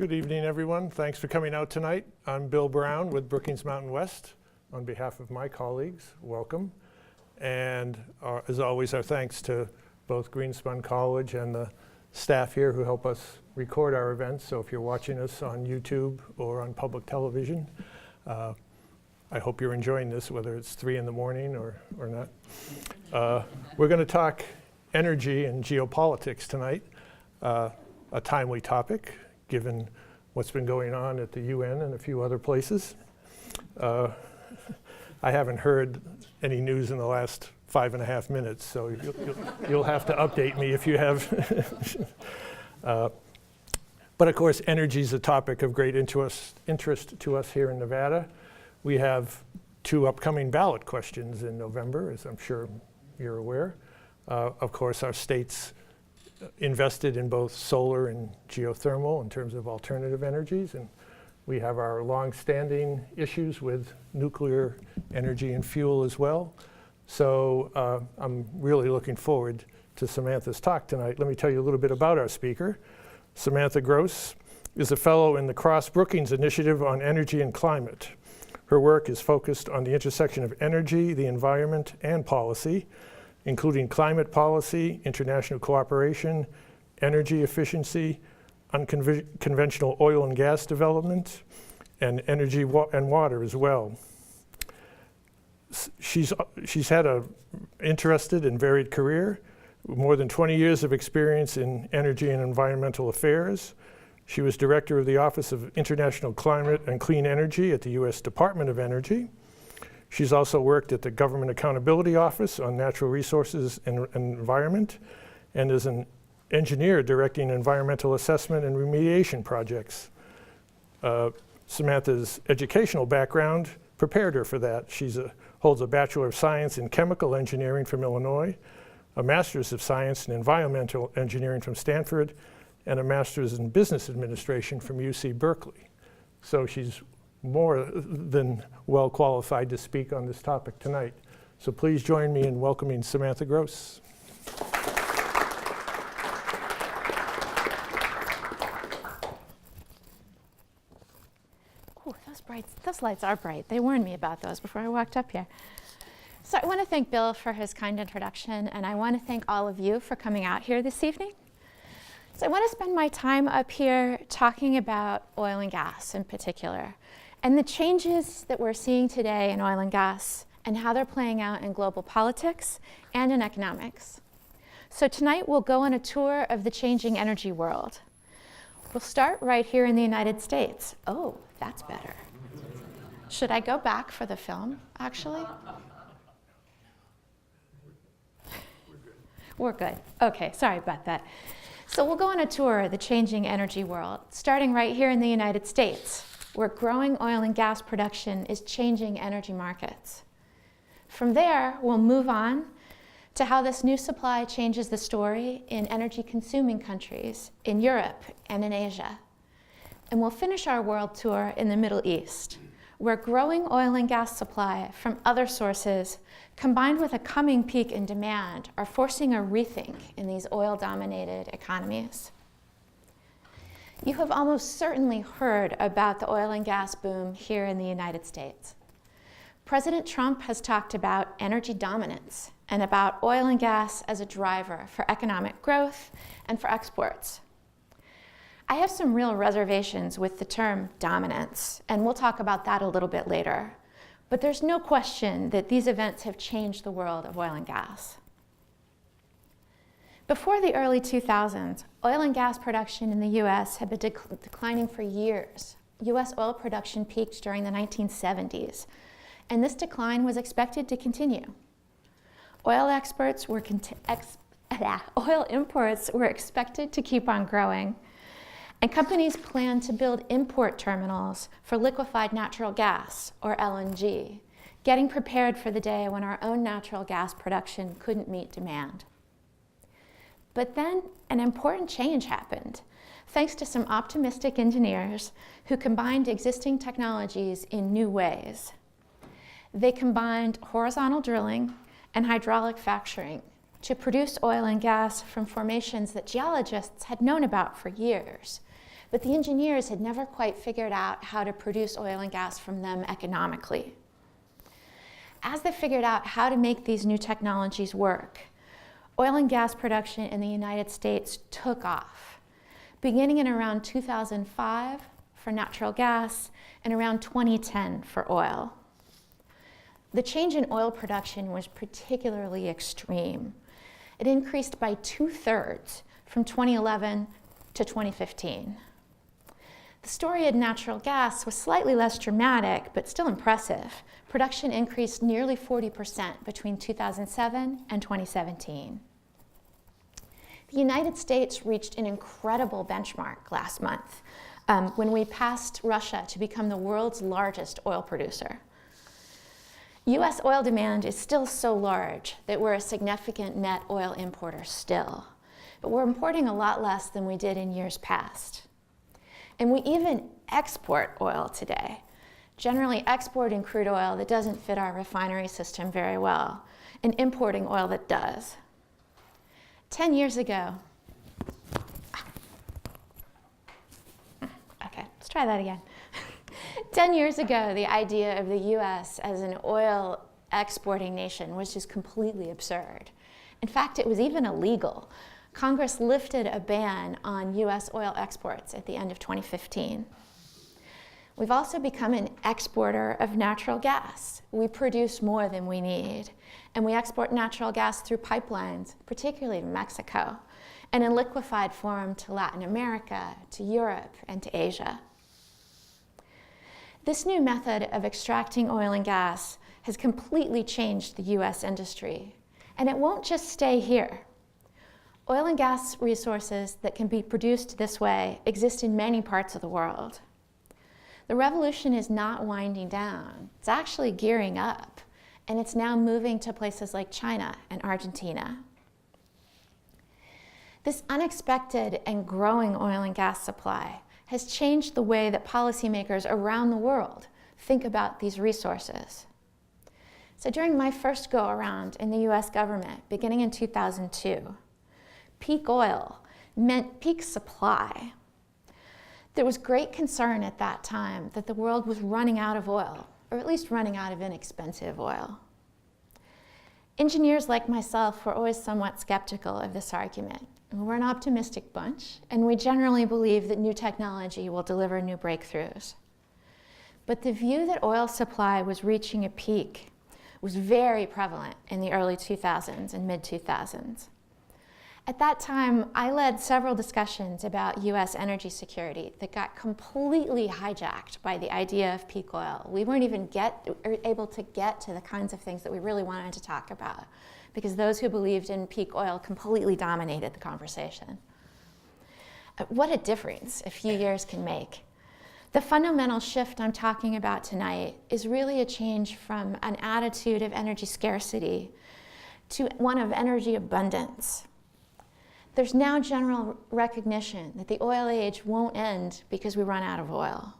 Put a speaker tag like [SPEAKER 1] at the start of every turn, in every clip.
[SPEAKER 1] Good evening, everyone. Thanks for coming out tonight. I'm Bill Brown with Brookings Mountain West. On behalf of my colleagues, welcome. And as always, our thanks to both Greenspun College and the staff here who help us record our events. So if you're watching us on YouTube or on public television, I hope you're enjoying this, whether it's 3 in the morning or not. We're going to talk energy and geopolitics tonight, a timely topic given what's been going on at the UN and a few other places. I haven't heard any news in the last 5.5 minutes, so you'll have to update me if you have. But of course, energy is a topic of great interest to us here in Nevada. We have 2 upcoming ballot questions in November, as I'm sure you're aware. Of course, our state's invested in both solar and geothermal in terms of alternative energies, and we have our long-standing issues with nuclear energy and fuel as well. So I'm really looking forward to Samantha's talk tonight. Let me tell you a little bit about our speaker. Samantha Gross is a fellow in the Cross Brookings Initiative on Energy and Climate. Her work is focused on the intersection of energy, the environment, and policy, including climate policy, international cooperation, energy efficiency, unconventional oil and gas development, and energy and water as well. She's had an interested and varied career, with more than 20 years of experience in energy and environmental affairs. She was director of the Office of International Climate and Clean Energy at the U.S. Department of Energy. She's also worked at the Government Accountability Office on Natural Resources and Environment, and is an engineer directing environmental assessment and remediation projects. Samantha's educational background prepared her for that. She holds a Bachelor of Science in Chemical Engineering from Illinois, a Master's of Science in Environmental Engineering from Stanford, and a Master's in Business Administration from UC Berkeley. So she's more than well qualified to speak on this topic tonight. So please join me in welcoming Samantha Gross.
[SPEAKER 2] Ooh, those lights are bright. They warned me about those before I walked up here. So I want to thank Bill for his kind introduction, and I want to thank all of you for coming out here this evening. So I want to spend my time up here talking about oil and gas in particular, and the changes that we're seeing today in oil and gas and how they're playing out in global politics and in economics. So tonight we'll go on a tour of the changing energy world. We'll start right here in the United States. Oh, that's better. Should I go back for the film, actually? We're good. Okay, sorry about that. So we'll go on a tour of the changing energy world, starting right here in the United States, where growing oil and gas production is changing energy markets. From there, we'll move on to how this new supply changes the story in energy-consuming countries in Europe and in Asia. And we'll finish our world tour in the Middle East, where growing oil and gas supply from other sources, combined with a coming peak in demand, are forcing a rethink in these oil-dominated economies. You have almost certainly heard about the oil and gas boom here in the United States. President Trump has talked about energy dominance and about oil and gas as a driver for economic growth and for exports. I have some real reservations with the term dominance, and we'll talk about that a little bit later. But there's no question that these events have changed the world of oil and gas. Before the early 2000s, oil and gas production in the US had been declining for years. US oil production peaked during the 1970s, and this decline was expected to continue. Oil imports were expected to keep on growing, and companies planned to build import terminals for liquefied natural gas, or LNG, getting prepared for the day when our own natural gas production couldn't meet demand. But then an important change happened, thanks to some optimistic engineers who combined existing technologies in new ways. They combined horizontal drilling and hydraulic fracturing to produce oil and gas from formations that geologists had known about for years, but the engineers had never quite figured out how to produce oil and gas from them economically. As they figured out how to make these new technologies work, oil and gas production in the United States took off, beginning in around 2005 for natural gas and around 2010 for oil. The change in oil production was particularly extreme. It increased by 2/3 from 2011 to 2015. The story of natural gas was slightly less dramatic, but still impressive. Production increased nearly 40% between 2007 and 2017. The United States reached an incredible benchmark last month when we passed Russia to become the world's largest oil producer. US oil demand is still so large that we're a significant net oil importer still, but we're importing a lot less than we did in years past. And we even export oil today, generally exporting crude oil that doesn't fit our refinery system very well, and importing oil that does. 10 years ago, okay, let's try that again. 10 years ago, the idea of the US as an oil exporting nation was just completely absurd. In fact, it was even illegal. Congress lifted a ban on US oil exports at the end of 2015. We've also become an exporter of natural gas. We produce more than we need, and we export natural gas through pipelines, particularly to Mexico, and in liquefied form to Latin America, to Europe, and to Asia. This new method of extracting oil and gas has completely changed the US industry, and it won't just stay here. Oil and gas resources that can be produced this way exist in many parts of the world. The revolution is not winding down. It's actually gearing up, and it's now moving to places like China and Argentina. This unexpected and growing oil and gas supply has changed the way that policymakers around the world think about these resources. So during my first go-around in the US government, beginning in 2002, peak oil meant peak supply. There was great concern at that time that the world was running out of oil, or at least running out of inexpensive oil. Engineers like myself were always somewhat skeptical of this argument. We're an optimistic bunch, and we generally believe that new technology will deliver new breakthroughs. But the view that oil supply was reaching a peak was very prevalent in the early 2000s and mid-2000s. At that time, I led several discussions about US energy security that got completely hijacked by the idea of peak oil. We weren't even able to get to the kinds of things that we really wanted to talk about, because those who believed in peak oil completely dominated the conversation. What a difference a few years can make. The fundamental shift I'm talking about tonight is really a change from an attitude of energy scarcity to one of energy abundance. There's now general recognition that the oil age won't end because we run out of oil.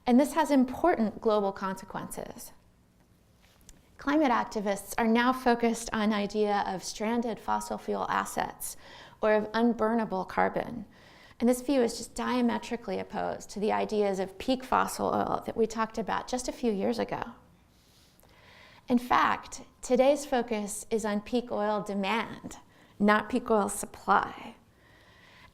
[SPEAKER 2] And this has important global consequences. Climate activists are now focused on the idea of stranded fossil fuel assets or of unburnable carbon. And this view is just diametrically opposed to the ideas of peak fossil oil that we talked about just a few years ago. In fact, today's focus is on peak oil demand, not peak oil supply.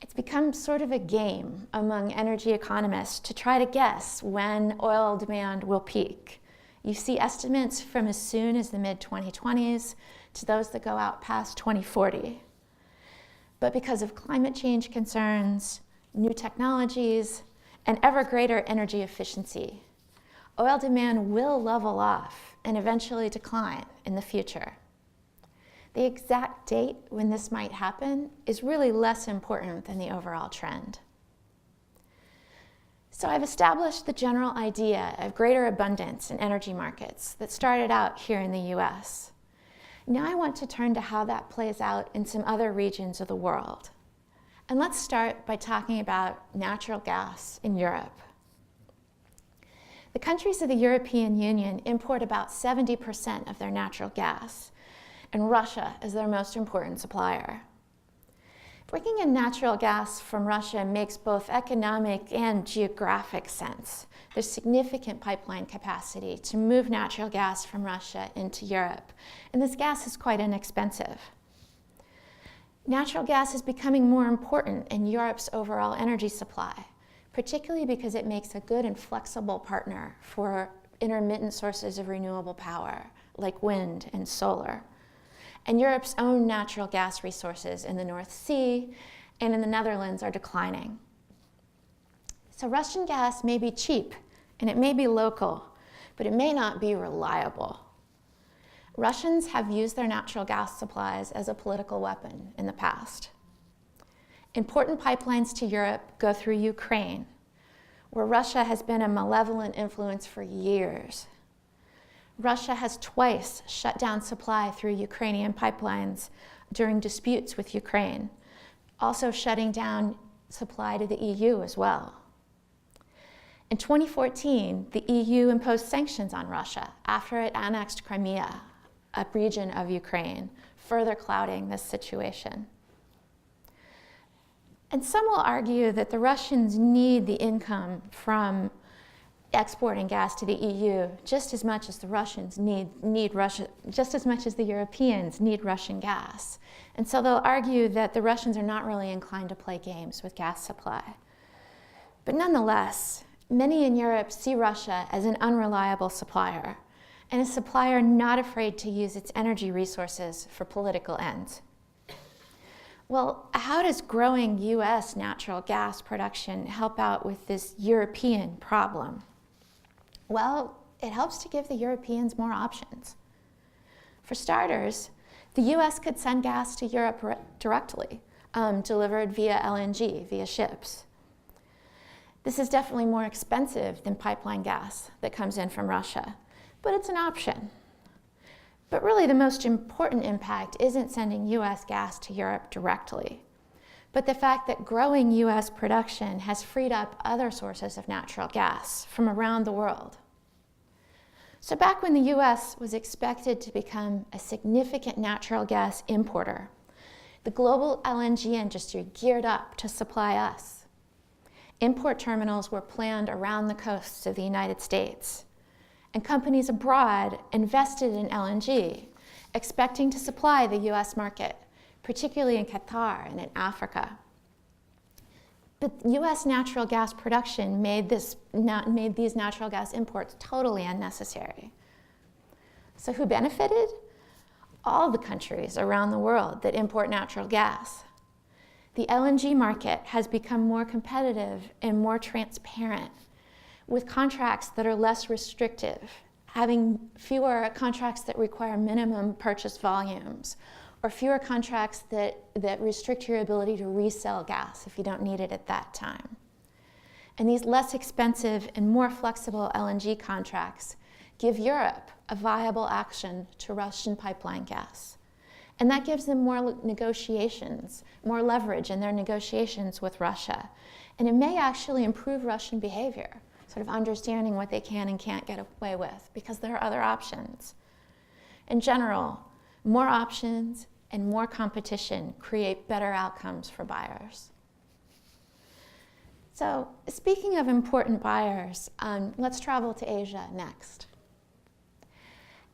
[SPEAKER 2] It's become sort of a game among energy economists to try to guess when oil demand will peak. You see estimates from as soon as the mid-2020s to those that go out past 2040. But because of climate change concerns, new technologies, and ever greater energy efficiency, oil demand will level off and eventually decline in the future. The exact date when this might happen is really less important than the overall trend. So I've established the general idea of greater abundance in energy markets that started out here in the US. Now I want to turn to how that plays out in some other regions of the world. And let's start by talking about natural gas in Europe. The countries of the European Union import about 70% of their natural gas, and Russia is their most important supplier. Bringing in natural gas from Russia makes both economic and geographic sense. There's significant pipeline capacity to move natural gas from Russia into Europe, and this gas is quite inexpensive. Natural gas is becoming more important in Europe's overall energy supply, particularly because it makes a good and flexible partner for intermittent sources of renewable power, like wind and solar. And Europe's own natural gas resources in the North Sea and in the Netherlands are declining. So Russian gas may be cheap and it may be local, but it may not be reliable. Russians have used their natural gas supplies as a political weapon in the past. Important pipelines to Europe go through Ukraine, where Russia has been a malevolent influence for years. Russia has twice shut down supply through Ukrainian pipelines during disputes with Ukraine, also shutting down supply to the EU as well. In 2014, the EU imposed sanctions on Russia after it annexed Crimea, a region of Ukraine, further clouding this situation. And some will argue that the Russians need the income from exporting gas to the EU just as much as the Russians need Russia, just as much as the Europeans need Russian gas. And so they'll argue that the Russians are not really inclined to play games with gas supply. But nonetheless, many in Europe see Russia as an unreliable supplier, and a supplier not afraid to use its energy resources for political ends. Well, how does growing US natural gas production help out with this European problem? Well, it helps to give the Europeans more options. For starters, the US could send gas to Europe directly, delivered via LNG, via ships. This is definitely more expensive than pipeline gas that comes in from Russia, but it's an option. But really the most important impact isn't sending US gas to Europe directly, but the fact that growing US production has freed up other sources of natural gas from around the world. So back when the US was expected to become a significant natural gas importer, the global LNG industry geared up to supply us. Import terminals were planned around the coasts of the United States, and companies abroad invested in LNG, expecting to supply the US market, particularly in Qatar and in Africa. But US natural gas production made these natural gas imports totally unnecessary. So who benefited? All the countries around the world that import natural gas. The LNG market has become more competitive and more transparent, with contracts that are less restrictive, having fewer contracts that require minimum purchase volumes, or fewer contracts that restrict your ability to resell gas if you don't need it at that time. And these less expensive and more flexible LNG contracts give Europe a viable option to Russian pipeline gas. And that gives them more negotiations, more leverage in their negotiations with Russia. And it may actually improve Russian behavior, sort of understanding what they can and can't get away with, because there are other options. In general, more options and more competition create better outcomes for buyers. So speaking of important buyers, let's travel to Asia next.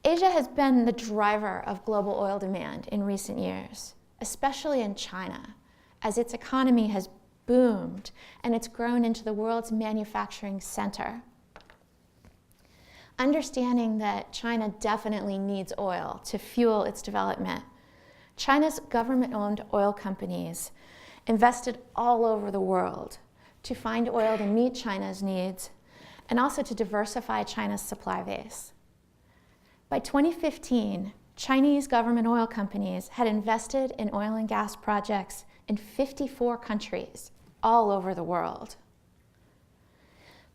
[SPEAKER 2] Asia has been the driver of global oil demand in recent years, especially in China, as its economy has boomed and it's grown into the world's manufacturing center. Understanding that China definitely needs oil to fuel its development, China's government-owned oil companies invested all over the world to find oil to meet China's needs and also to diversify China's supply base. By 2015, Chinese government oil companies had invested in oil and gas projects in 54 countries all over the world.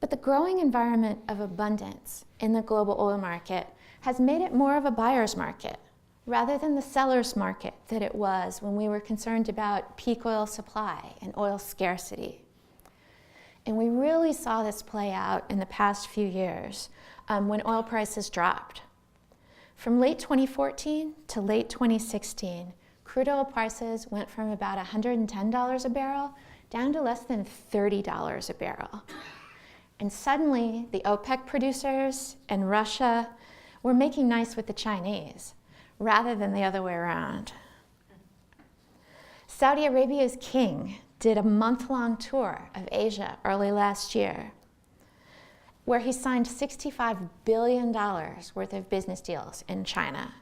[SPEAKER 2] But the growing environment of abundance in the global oil market has made it more of a buyer's market rather than the seller's market that it was when we were concerned about peak oil supply and oil scarcity. And we really saw this play out in the past few years when oil prices dropped. From late 2014 to late 2016, crude oil prices went from about $110 a barrel down to less than $30 a barrel. And suddenly, the OPEC producers and Russia were making nice with the Chinese, rather than the other way around. Saudi Arabia's king did a month-long tour of Asia early last year, where he signed $65 billion worth of business deals in China,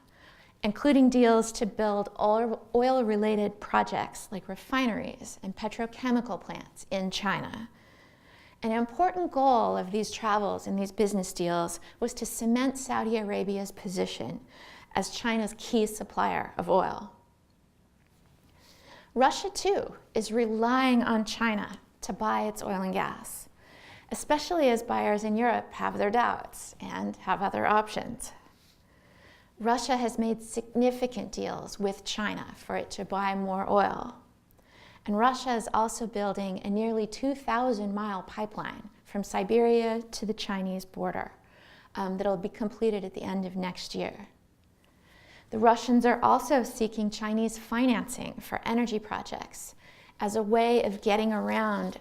[SPEAKER 2] including deals to build oil-related projects like refineries and petrochemical plants in China. An important goal of these travels and these business deals was to cement Saudi Arabia's position as China's key supplier of oil. Russia, too, is relying on China to buy its oil and gas, especially as buyers in Europe have their doubts and have other options. Russia has made significant deals with China for it to buy more oil. And Russia is also building a nearly 2,000-mile pipeline from Siberia to the Chinese border that'll be completed at the end of next year. The Russians are also seeking Chinese financing for energy projects as a way of getting around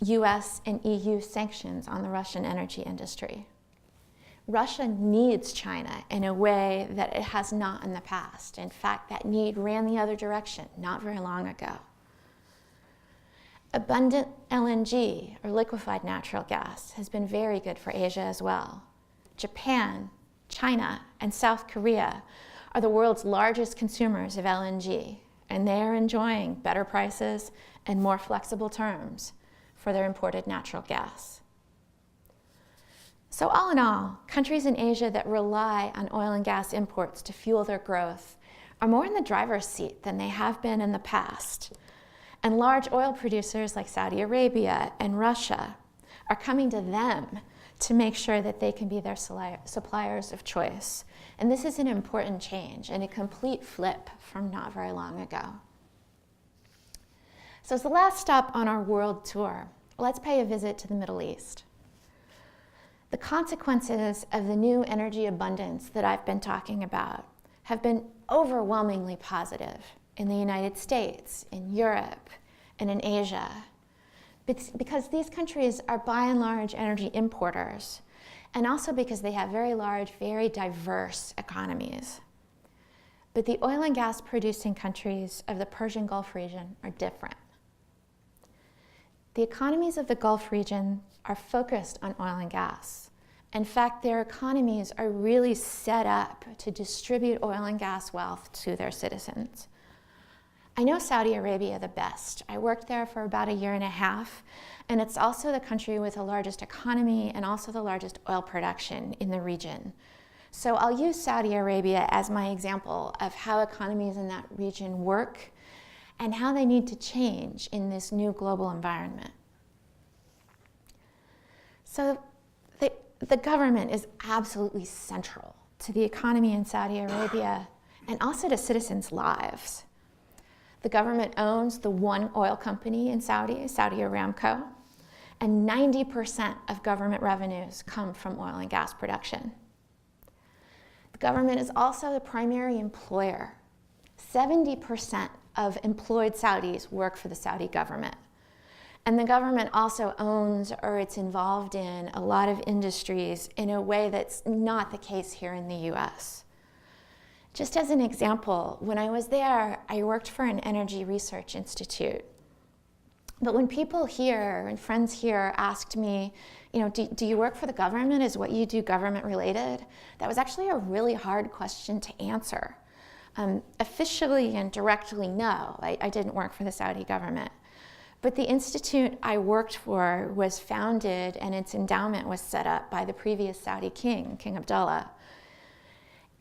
[SPEAKER 2] US and EU sanctions on the Russian energy industry. Russia needs China in a way that it has not in the past. In fact, that need ran the other direction not very long ago. Abundant LNG, or liquefied natural gas, has been very good for Asia as well. Japan, China, and South Korea are the world's largest consumers of LNG, and they are enjoying better prices and more flexible terms for their imported natural gas. So all in all, countries in Asia that rely on oil and gas imports to fuel their growth are more in the driver's seat than they have been in the past. And large oil producers like Saudi Arabia and Russia are coming to them to make sure that they can be their suppliers of choice. And this is an important change and a complete flip from not very long ago. So as the last stop on our world tour, let's pay a visit to the Middle East. The consequences of the new energy abundance that I've been talking about have been overwhelmingly positive in the United States, in Europe, and in Asia, because these countries are by and large energy importers, and also because they have very large, very diverse economies. But the oil and gas producing countries of the Persian Gulf region are different. The economies of the Gulf region are focused on oil and gas. In fact, their economies are really set up to distribute oil and gas wealth to their citizens. I know Saudi Arabia the best. I worked there for about a year and a half, and it's also the country with the largest economy and also the largest oil production in the region. So I'll use Saudi Arabia as my example of how economies in that region work and how they need to change in this new global environment. So the government is absolutely central to the economy in Saudi Arabia and also to citizens' lives. The government owns the one oil company in Saudi, Saudi Aramco, and 90% of government revenues come from oil and gas production. The government is also the primary employer. 70% of employed Saudis work for the Saudi government. And the government also owns or it's involved in a lot of industries in a way that's not the case here in the US. Just as an example, when I was there, I worked for an energy research institute. But when people here and friends here asked me, do you work for the government? Is what you do government related? That was actually a really hard question to answer. Officially and directly, no, I didn't work for the Saudi government. But the institute I worked for was founded and its endowment was set up by the previous Saudi king, King Abdullah.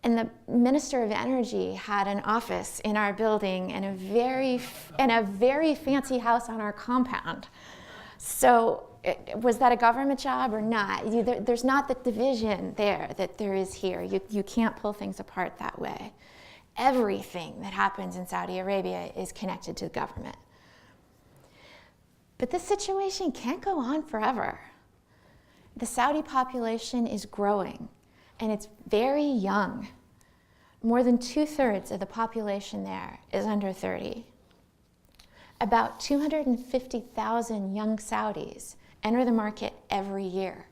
[SPEAKER 2] And the Minister of Energy had an office in our building and a very fancy house on our compound. So was that a government job or not? There's not the division there that there is here. You can't pull things apart that way. Everything that happens in Saudi Arabia is connected to the government. But this situation can't go on forever. The Saudi population is growing, and it's very young. More than 2/3 of the population there is under 30. About 250,000 young Saudis enter the market every year.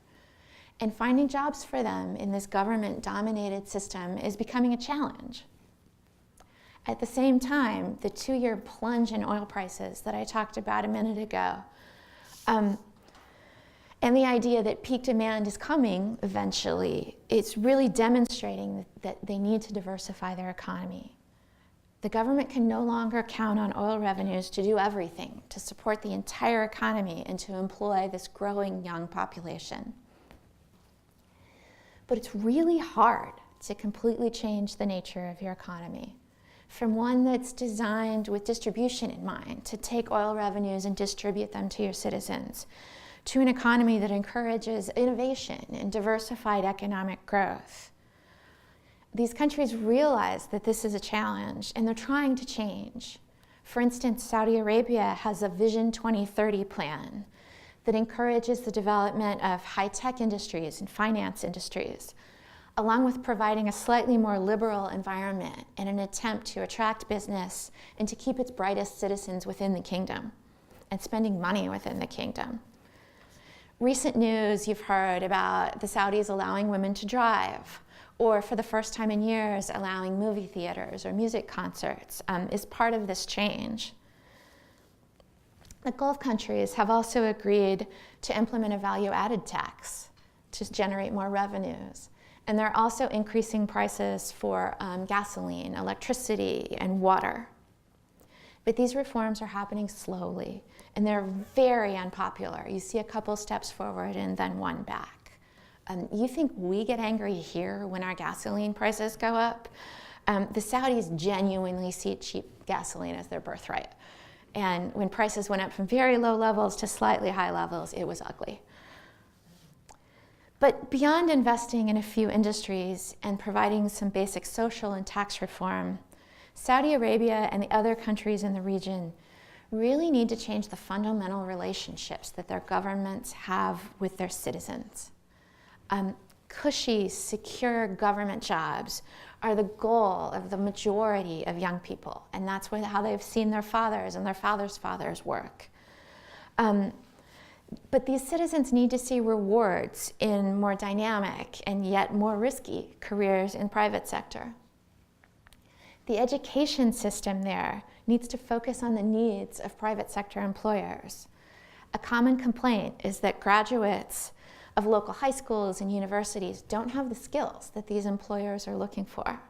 [SPEAKER 2] And finding jobs for them in this government-dominated system is becoming a challenge. At the same time, the 2-year plunge in oil prices that I talked about a minute ago, and the idea that peak demand is coming eventually, it's really demonstrating that they need to diversify their economy. The government can no longer count on oil revenues to do everything, to support the entire economy and to employ this growing young population. But it's really hard to completely change the nature of your economy from one that's designed with distribution in mind, to take oil revenues and distribute them to your citizens, to an economy that encourages innovation and diversified economic growth. These countries realize that this is a challenge, and they're trying to change. For instance, Saudi Arabia has a Vision 2030 plan that encourages the development of high-tech industries and finance industries, along with providing a slightly more liberal environment in an attempt to attract business and to keep its brightest citizens within the kingdom and spending money within the kingdom. Recent news you've heard about the Saudis allowing women to drive, or for the first time in years, allowing movie theaters or music concerts is part of this change. The Gulf countries have also agreed to implement a value-added tax to generate more revenues. And they're also increasing prices for gasoline, electricity, and water. But these reforms are happening slowly, and they're very unpopular. You see a couple steps forward and then one back. You think we get angry here when our gasoline prices go up? The Saudis genuinely see cheap gasoline as their birthright. And when prices went up from very low levels to slightly high levels, it was ugly. But beyond investing in a few industries and providing some basic social and tax reform, Saudi Arabia and the other countries in the region really need to change the fundamental relationships that their governments have with their citizens. Cushy, secure government jobs are the goal of the majority of young people, and that's how they've seen their fathers and their fathers' fathers work. But these citizens need to see rewards in more dynamic and yet more risky careers in private sector. The education system there needs to focus on the needs of private sector employers. A common complaint is that graduates of local high schools and universities don't have the skills that these employers are looking for.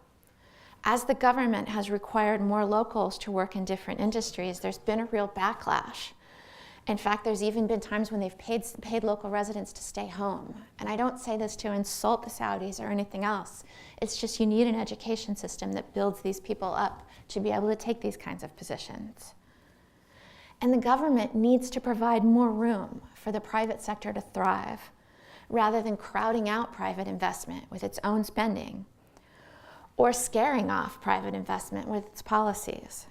[SPEAKER 2] As the government has required more locals to work in different industries, there's been a real backlash. In fact, there's even been times when they've paid local residents to stay home. And I don't say this to insult the Saudis or anything else. It's just you need an education system that builds these people up to be able to take these kinds of positions. And the government needs to provide more room for the private sector to thrive, rather than crowding out private investment with its own spending, or scaring off private investment with its policies.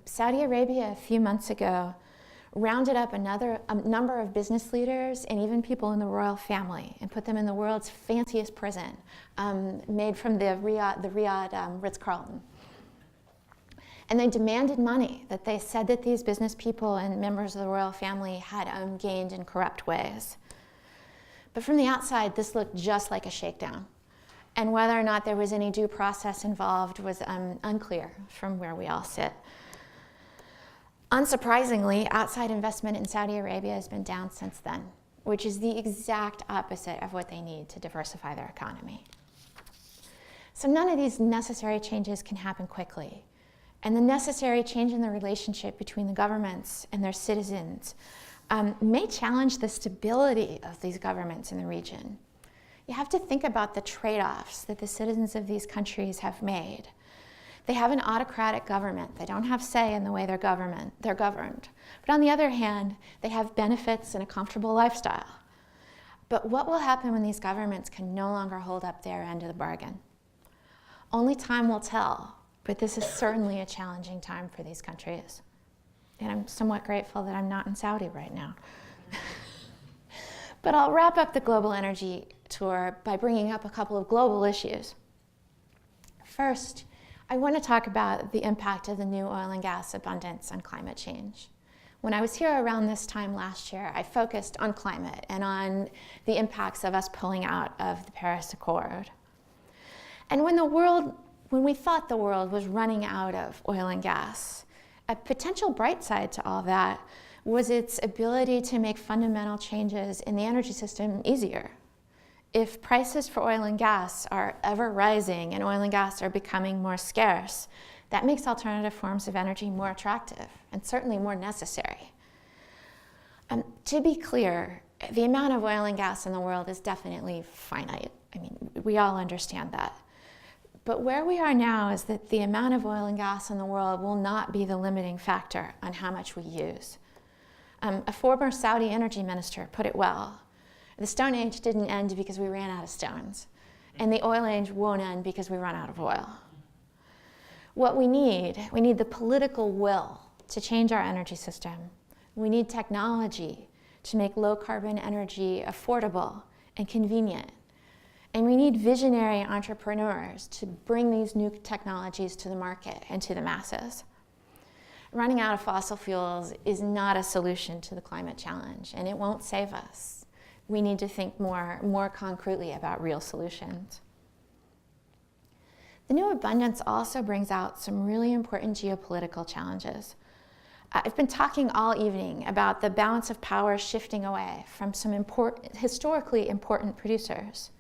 [SPEAKER 2] Saudi Arabia, a few months ago, rounded up a number of business leaders and even people in the royal family and put them in the world's fanciest prison, made from the Riyadh Ritz-Carlton. And they demanded money that they said that these business people and members of the royal family had gained in corrupt ways. But from the outside, this looked just like a shakedown. And whether or not there was any due process involved was unclear from where we all sit. Unsurprisingly, outside investment in Saudi Arabia has been down since then, which is the exact opposite of what they need to diversify their economy. So none of these necessary changes can happen quickly. And the necessary change in the relationship between the governments and their citizens may challenge the stability of these governments in the region. You have to think about the trade-offs that the citizens of these countries have made. They have an autocratic government. They don't have say in the way they're governed. But on the other hand, they have benefits and a comfortable lifestyle. But what will happen when these governments can no longer hold up their end of the bargain? Only time will tell, but this is certainly a challenging time for these countries. And I'm somewhat grateful that I'm not in Saudi right now. But I'll wrap up the global energy tour by bringing up a couple of global issues. First, I want to talk about the impact of the new oil and gas abundance on climate change. When I was here around this time last year, I focused on climate and on the impacts of us pulling out of the Paris Accord. And when we thought the world was running out of oil and gas, a potential bright side to all that was its ability to make fundamental changes in the energy system easier. If prices for oil and gas are ever rising and oil and gas are becoming more scarce, that makes alternative forms of energy more attractive and certainly more necessary. To be clear, the amount of oil and gas in the world is definitely finite. I mean, we all understand that. But where we are now is that the amount of oil and gas in the world will not be the limiting factor on how much we use. A former Saudi energy minister put it well. The Stone Age didn't end because we ran out of stones, and the oil age won't end because we run out of oil. What we need the political will to change our energy system. We need technology to make low-carbon energy affordable and convenient. And we need visionary entrepreneurs to bring these new technologies to the market and to the masses. Running out of fossil fuels is not a solution to the climate challenge, and it won't save us. We need to think more concretely about real solutions. The new abundance also brings out some really important geopolitical challenges. I've been talking all evening about the balance of power shifting away from some historically important producers,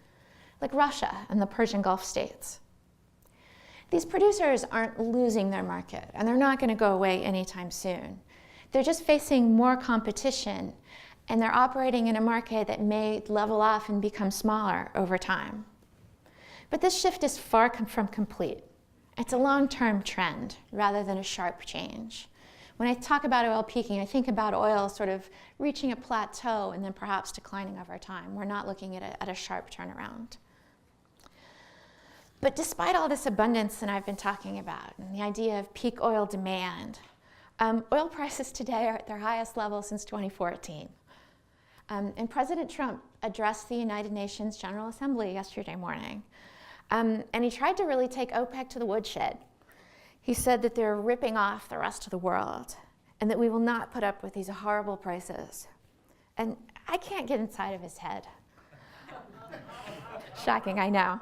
[SPEAKER 2] like Russia and the Persian Gulf states. These producers aren't losing their market, and they're not going to go away anytime soon. They're just facing more competition, and they're operating in a market that may level off and become smaller over time. But this shift is far from complete. It's a long-term trend rather than a sharp change. When I talk about oil peaking, I think about oil sort of reaching a plateau and then perhaps declining over time. We're not looking at a sharp turnaround. But despite all this abundance that I've been talking about and the idea of peak oil demand, oil prices today are at their highest level since 2014. And President Trump addressed the United Nations General Assembly yesterday morning. And he tried to really take OPEC to the woodshed. He said that they're ripping off the rest of the world and that we will not put up with these horrible prices. And I can't get inside of his head. Shocking, I know.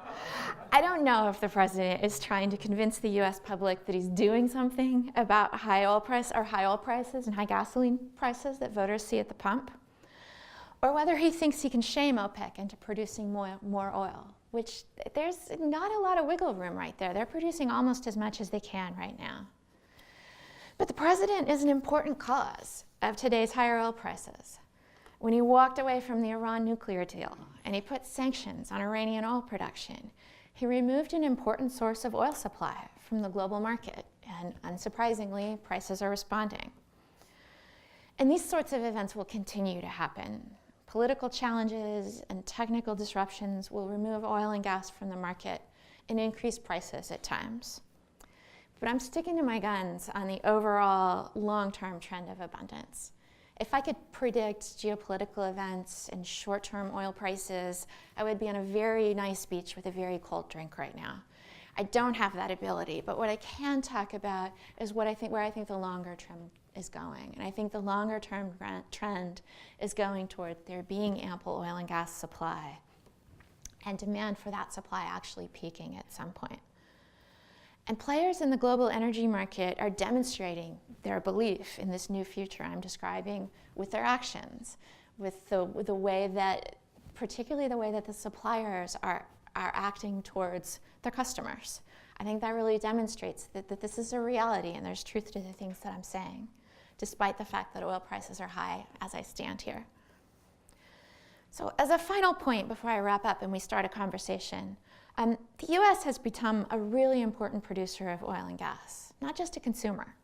[SPEAKER 2] I don't know if the president is trying to convince the US public that he's doing something about high oil prices and high gasoline prices that voters see at the pump, or whether he thinks he can shame OPEC into producing more oil, which there's not a lot of wiggle room right there. They're producing almost as much as they can right now. But the president is an important cause of today's higher oil prices. When he walked away from the Iran nuclear deal and he put sanctions on Iranian oil production, he removed an important source of oil supply from the global market, and unsurprisingly, prices are responding. And these sorts of events will continue to happen. Political challenges and technical disruptions will remove oil and gas from the market and increase prices at times. But I'm sticking to my guns on the overall long-term trend of abundance. If I could predict geopolitical events and short-term oil prices, I would be on a very nice beach with a very cold drink right now. I don't have that ability, but what I can talk about is where I think the longer term is going. And I think the longer term trend is going toward there being ample oil and gas supply and demand for that supply actually peaking at some point. And players in the global energy market are demonstrating their belief in this new future I'm describing with their actions, with the way that, particularly the way that the suppliers are acting towards their customers. I think that really demonstrates that this is a reality and there's truth to the things that I'm saying, despite the fact that oil prices are high as I stand here. So as a final point before I wrap up and we start a conversation, the US has become a really important producer of oil and gas, not just a consumer.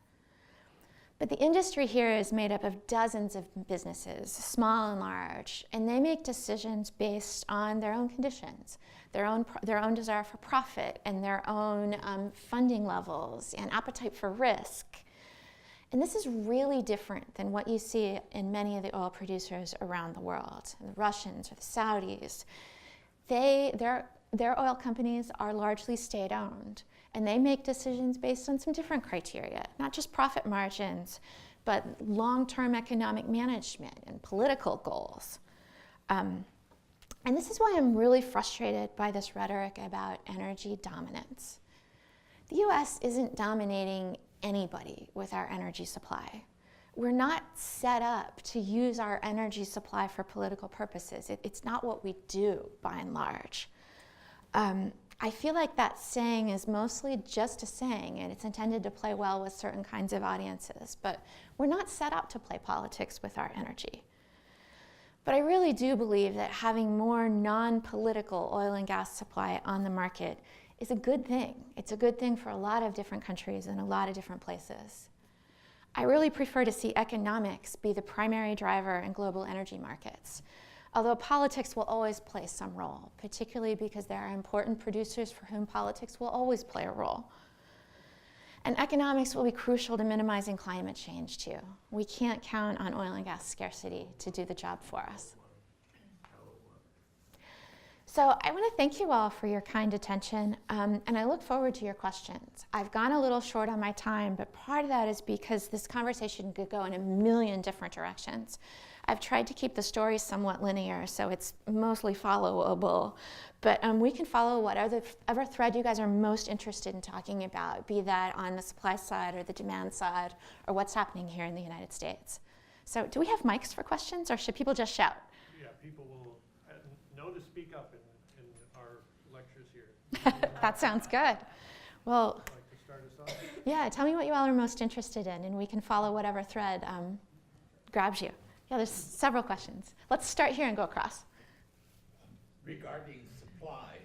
[SPEAKER 2] But the industry here is made up of dozens of businesses, small and large, and they make decisions based on their own conditions, their own desire for profit, and their own funding levels and appetite for risk. And this is really different than what you see in many of the oil producers around the world, the Russians or the Saudis. Their oil companies are largely state-owned, And they make decisions based on some different criteria, not just profit margins, but long-term economic management and political goals. And this is why I'm really frustrated by this rhetoric about energy dominance. The US isn't dominating anybody with our energy supply. We're not set up to use our energy supply for political purposes. It's not what we do, by and large. I feel like that saying is mostly just a saying, and it's intended to play well with certain kinds of audiences, but we're not set up to play politics with our energy. But I really do believe that having more non-political oil and gas supply on the market is a good thing. It's a good thing for a lot of different countries and a lot of different places. I really prefer to see economics be the primary driver in global energy markets, although politics will always play some role, particularly because there are important producers for whom politics will always play a role. And economics will be crucial to minimizing climate change too. We can't count on oil and gas scarcity to do the job for us. So I want to thank you all for your kind attention, and I look forward to your questions. I've gone a little short on my time, but part of that is because this conversation could go in a million different directions. I've tried to keep the story somewhat linear, so it's mostly followable, but we can follow whatever thread you guys are most interested in talking about, be that on the supply side or the demand side, or what's happening here in the United States. So do we have mics for questions, or should people just shout?
[SPEAKER 1] Yeah, people will know to speak up in our lectures here.
[SPEAKER 2] That sounds good. Well,
[SPEAKER 1] Would you like to start us off?
[SPEAKER 2] yeah, tell me what you all are most interested in, and we can follow whatever thread grabs you. Yeah, there's several questions. Let's start here and go across.
[SPEAKER 3] Regarding supply,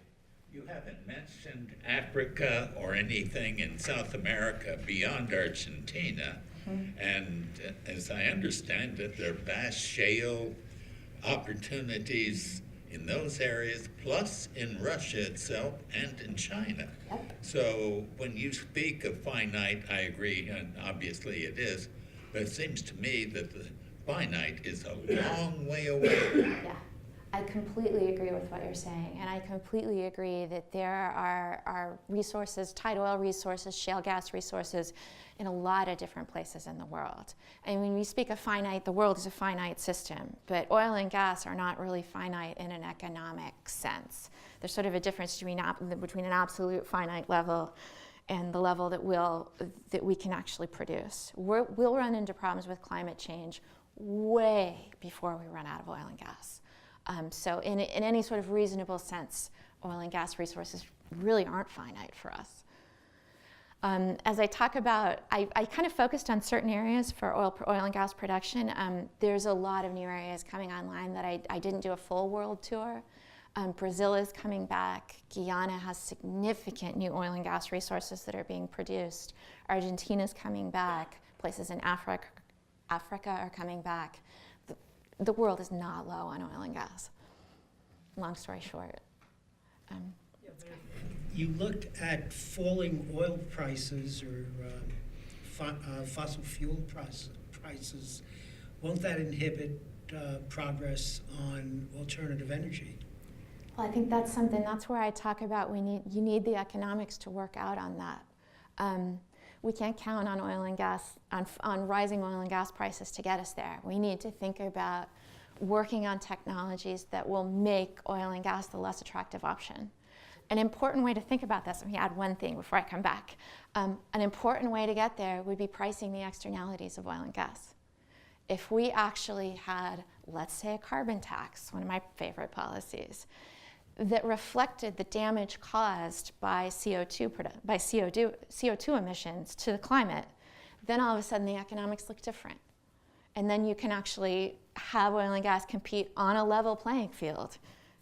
[SPEAKER 3] you haven't mentioned Africa or anything in South America beyond Argentina. Mm-hmm. And as I understand it, there are vast shale opportunities in those areas, plus in Russia itself and in China. Yep. So when you speak of finite, I agree, and obviously it is, but it seems to me that the finite is a long way away.
[SPEAKER 2] Yeah, I completely agree with what you're saying, and I completely agree that there are resources, tight oil resources, shale gas resources in a lot of different places in the world. And when we speak of finite, the world is a finite system, but oil and gas are not really finite in an economic sense. There's sort of a difference between an absolute finite level and the level that we can actually produce. We'll run into problems with climate change way before we run out of oil and gas. So in any sort of reasonable sense, oil and gas resources really aren't finite for us. As I talk about, I kind of focused on certain areas for oil and gas production. There's a lot of new areas coming online that I didn't do a full world tour. Brazil is coming back. Guyana has significant new oil and gas resources that are being produced. Argentina's coming back. Places in Africa are coming back. The world is not low on oil and gas. Long story short.
[SPEAKER 4] You looked at falling oil prices or fossil fuel prices. Won't that inhibit progress on alternative energy?
[SPEAKER 2] Well, I think that's where I talk about you need the economics to work out on that. We can't count on oil and gas, on rising oil and gas prices to get us there. We need to think about working on technologies that will make oil and gas the less attractive option. An important way to think about this, let me add one thing before I come back. An important way to get there would be pricing the externalities of oil and gas. If we actually had, let's say, a carbon tax, one of my favorite policies, that reflected the damage caused by CO2 emissions to the climate, then all of a sudden the economics look different. And then you can actually have oil and gas compete on a level playing field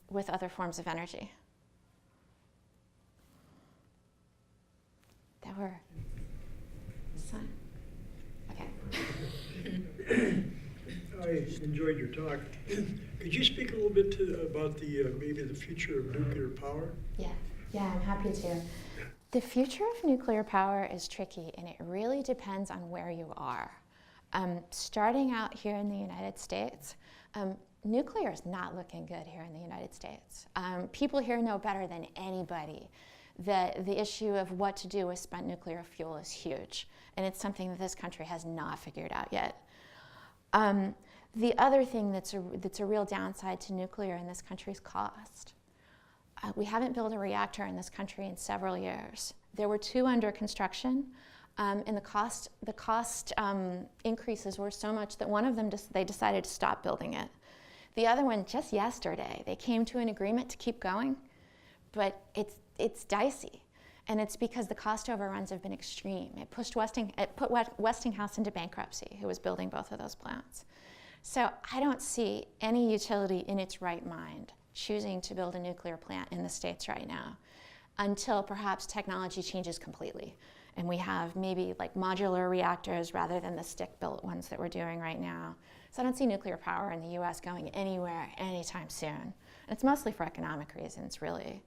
[SPEAKER 2] with other forms of energy. There were some. Okay.
[SPEAKER 5] I enjoyed your talk. Could you speak a little bit about maybe the future of nuclear power?
[SPEAKER 2] Yeah, I'm happy to. The future of nuclear power is tricky, and it really depends on where you are. Starting out here in the United States, nuclear is not looking good here in the United States. People here know better than anybody the issue of what to do with spent nuclear fuel is huge, and it's something that this country has not figured out yet. The other thing that's a real downside to nuclear in this country is cost. We haven't built a reactor in this country in several years. There were 2 under construction, and the cost increases were so much that one of them they decided to stop building it. The other one, just yesterday, they came to an agreement to keep going, but it's dicey. And it's because the cost overruns have been extreme. It put Westinghouse into bankruptcy, who was building both of those plants. So I don't see any utility in its right mind choosing to build a nuclear plant in the States right now until perhaps technology changes completely. And we have maybe like modular reactors rather than the stick-built ones that we're doing right now. So I don't see nuclear power in the US going anywhere anytime soon. And it's mostly for economic reasons, really.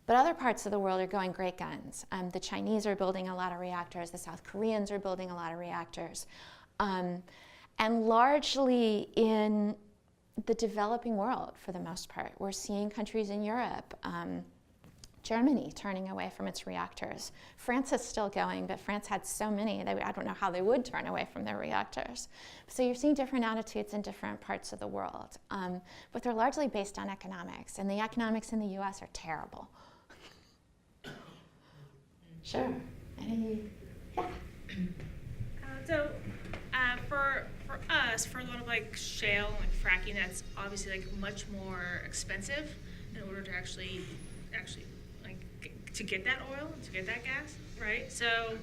[SPEAKER 2] But other parts of the world are going great guns. The Chinese are building a lot of reactors. The South Koreans are building a lot of reactors. And largely in the developing world, for the most part. We're seeing countries in Europe, Germany turning away from its reactors. France is still going, but France had so many, I don't know how they would turn away from their reactors. So you're seeing different attitudes in different parts of the world. But they're largely based on economics, and the economics in the US are terrible. Sure. Yeah.
[SPEAKER 6] For us, for a lot of like shale, like fracking, that's obviously like much more expensive in order to actually like to get that oil, to get that gas, right? So